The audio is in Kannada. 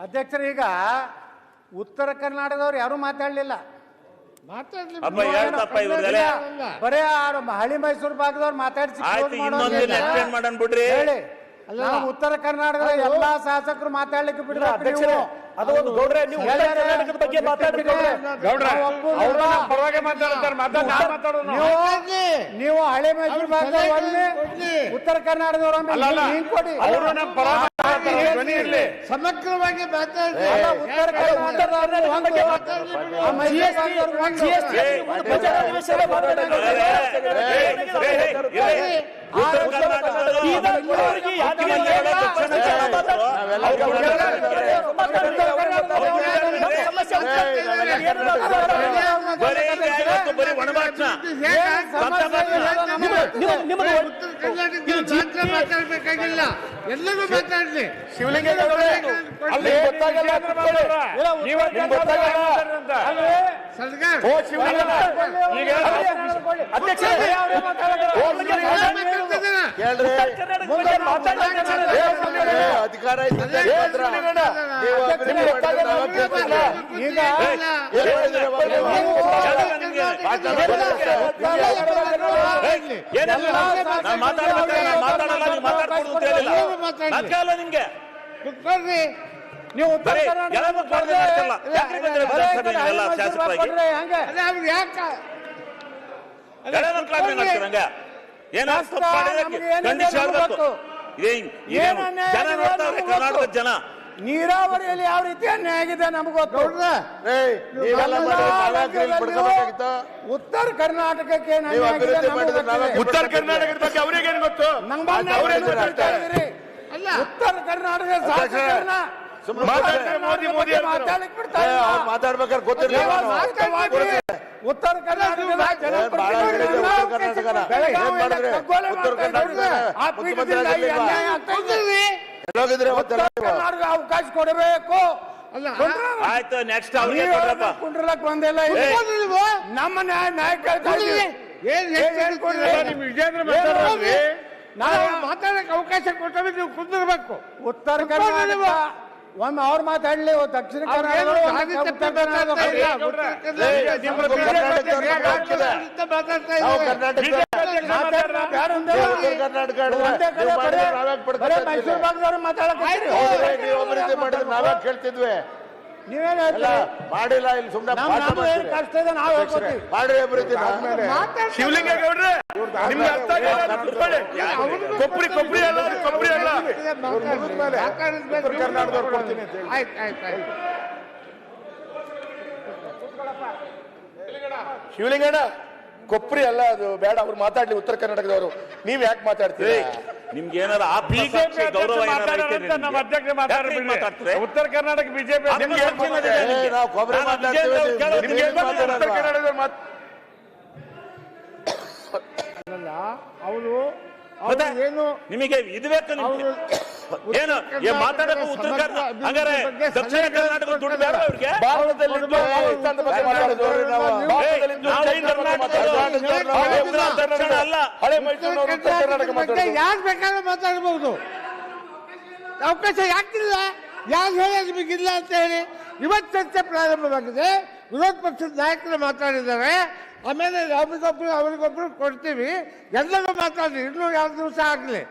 ಅಧ್ಯಕ್ಷರು ಈಗ ಉತ್ತರ ಕರ್ನಾಟಕದವ್ರು ಯಾರು ಮಾತಾಡಲಿಲ್ಲ. ಬರೇ ಹಳ್ಳಿ ಮೈಸೂರು ಭಾಗದವ್ರು ಮಾತಾಡಿಸಿ ಹೇಳಿ. ಉತ್ತರ ಕರ್ನಾಟಕದ ಎಲ್ಲಾ ಶಾಸಕರು ಮಾತಾಡ್ಲಿಕ್ಕೆ ಬಿಡ್ರಿ ಅಧ್ಯಕ್ಷರೇ. ಅದು ಒಂದು ಗೌಡ್ರೆ ನೀವು ಕರ್ನಾಟಕದ ಬಗ್ಗೆ ನೀವು ಹಳೆ ಮೈಸೂರು ಭಾಗದ ಉತ್ತರ ಕರ್ನಾಟಕದವರು ಕೊಡಿ ಸಮಗ್ರವಾಗಿ ಮಾತಾಡಿ. ಉತ್ತರ ಮಾತಾಡ್ಬೇಕಾಗಿಲ್ಲ, ಎಲ್ಲರೂ ಮಾತಾಡ್ಲಿ. ಶಿವಲಿಂಗೇಗೌಡರೇ ಅಧಿಕಾರ ನಿಮ್ಗೆ ನೀವು ಉತ್ತರ ಜನ ನೀರಾವರಿಯಲ್ಲಿ ಯಾವ ರೀತಿ ಅನ್ಯಾಯ ಆಗಿದೆ ನಮ್ಗೆ ಗೊತ್ತು. ಉತ್ತರ ಕರ್ನಾಟಕಕ್ಕೆ ಉತ್ತರ ಕರ್ನಾಟಕದ ಬಗ್ಗೆ ಅವ್ರಿಗೇನು ಗೊತ್ತು? ಉತ್ತರ ಕರ್ನಾಟಕ ಶಾಸಕರನ್ನ ಮಾತಾಡ್ಬೇಕಾದ್ರೆ ಗೊತ್ತಿರಲಿಲ್ಲ. ಉತ್ತರ ಕರ್ನಾಟಕದ ಅವಕಾಶ ಕೊಡಬೇಕು. ಆಯ್ತು, ನೆಕ್ಸ್ಟ್ ಕುಂಡ್ರಲಕ್ ಬಂದಿಲ್ಲ. ನಮ್ಮ ನಾಯಕ ನಾವು ಮಾತಾಡಕ್ಕೆ ಅವಕಾಶ ಕೊಟ್ಟರೆ ನೀವು ಕುಂದಿರ್ಬೇಕು. ಉತ್ತರ ಕರ್ನಾಟಕ ಒಮ್ಮೆ ಅವ್ರು ಮಾತಾಡ್ಲಿ. ದಕ್ಷಿಣ ಕರ್ನಾಟಕ ಮೈಸೂರು ಭಾಗದವ್ರು ಮಾತಾಡಕ್ಕೆ ನಾವೇ ಕೇಳ್ತಿದ್ವಿ. ನೀವೇನ ಮಾಡಿಲ್ಲ, ಇಲ್ಲಿ ಸುಮ್ಮನೆ ಕಷ್ಟ ಇದೆ ನಾವು ಹೇಳ್ಕೊತೀವಿ. ಮಾಡ್ರಿ ಅಭಿವೃದ್ಧಿ. ಶಿವಲಿಂಗೇಗೌಡ್ರೆ ನಿಮ್ಗೆ ಅರ್ಥ ಕೊಬ್ಬರಿ ಕೊಬ್ಬರಿ ಅಲ್ಲ, ಕೊಬ್ಬರಿ ಅಲ್ಲ. ಕರ್ನಾಟಕದವ್ರು ಕೊಡ್ತೀನಿ ಅಂತ ಹೇಳಿ. ಶಿವಲಿಂಗಣ್ಣ ಕೊಬ್ಬರಿ ಅಲ್ಲ, ಅದು ಬೇಡ, ಅವ್ರು ಮಾತಾಡ್ಲಿ ಉತ್ತರ ಕರ್ನಾಟಕದವರು. ನೀವ್ ಯಾಕೆ ಮಾತಾಡ್ತೀರಿ? ನಿಮ್ಗೆ ಏನಾರ ಗೌರವ ಉತ್ತರ ಕರ್ನಾಟಕ ಬಿಜೆಪಿ ನಾವು ಕೊಬ್ಬರಿ ಅವರು ಏನು ನಿಮಗೆ ಇದು ಬೇಕು? ಏನು ಮಾತಾಡಬೇಕು? ಉತ್ತರ ಹಂಗಾರೆ ದಕ್ಷಿಣ ಕರ್ನಾಟಕ ದುಡ್ಡು ಬೇಡ ಅವ್ರಿಗೆ? ಅಲ್ಲ, ಹಳೆ ಮೈಸೂರು ಯಾರು ಬೇಕಾದ್ರೂ ಮಾತಾಡಬಹುದು. ಅವಕಾಶ ಯಾಕಿಲ್ಲ? ಯಾರು ಹೇಳಿ ನಿಮಗಿಲ್ಲ ಅಂತ ಹೇಳಿ? ಇವತ್ತು ಚರ್ಚೆ ಪ್ರಾರಂಭವಾಗಿದೆ. ವಿರೋಧ ಪಕ್ಷದ ನಾಯಕರು ಮಾತಾಡಿದ್ದಾರೆ. ಆಮೇಲೆ ಅವ್ರಿಗೊಬ್ರು ಕೊಡ್ತೀವಿ. ಎಲ್ಲರೂ ಮಾತಾಡಿ, ಇನ್ನೂ 2 ದಿವಸ ಆಗಲಿ.